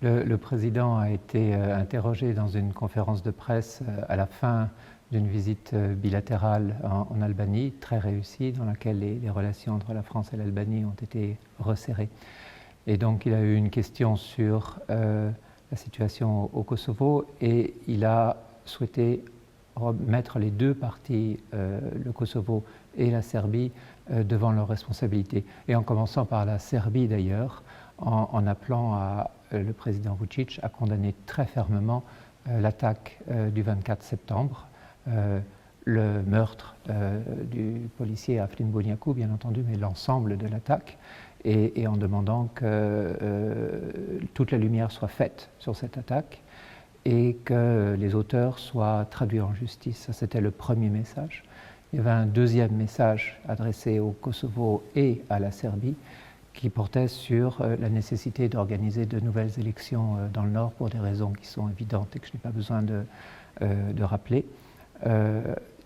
Le président a été interrogé dans une conférence de presse à la fin d'une visite bilatérale en Albanie, très réussie, dans laquelle les relations entre la France et l'Albanie ont été resserrées. Et donc il a eu une question sur la situation au Kosovo et il a souhaité mettre les deux parties, le Kosovo et la Serbie, devant leurs responsabilités. Et en commençant par la Serbie d'ailleurs, en appelant le président Vučić à condamner très fermement l'attaque du 24 septembre, le meurtre du policier Afrin Bunyaku, bien entendu, mais l'ensemble de l'attaque, et en demandant que toute la lumière soit faite sur cette attaque et que les auteurs soient traduits en justice. Ça, c'était le premier message. Il y avait un deuxième message adressé au Kosovo et à la Serbie qui portait sur la nécessité d'organiser de nouvelles élections dans le Nord pour des raisons qui sont évidentes et que je n'ai pas besoin de rappeler.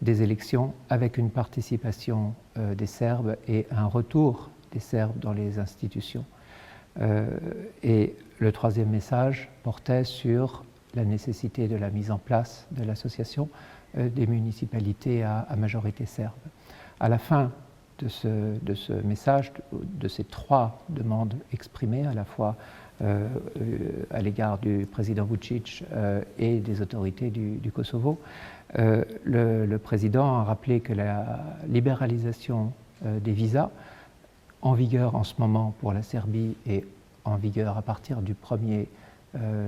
Des élections avec une participation des Serbes et un retour des Serbes dans les institutions. Et le troisième message portait sur la nécessité de la mise en place de l'association des municipalités à majorité serbe. À la fin de ce message, de ces trois demandes exprimées, à la fois à l'égard du président Vučić et des autorités du Kosovo, le président a rappelé que la libéralisation des visas, en vigueur en ce moment pour la Serbie et en vigueur à partir du 1er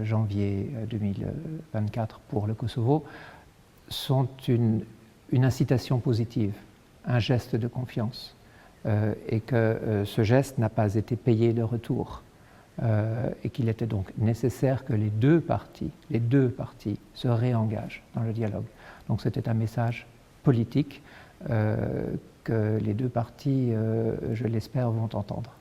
janvier 2024 pour le Kosovo, sont une incitation positive, un geste de confiance, et que ce geste n'a pas été payé de retour, et qu'il était donc nécessaire que les deux parties se réengagent dans le dialogue. Donc c'était un message politique que les deux parties, je l'espère, vont entendre.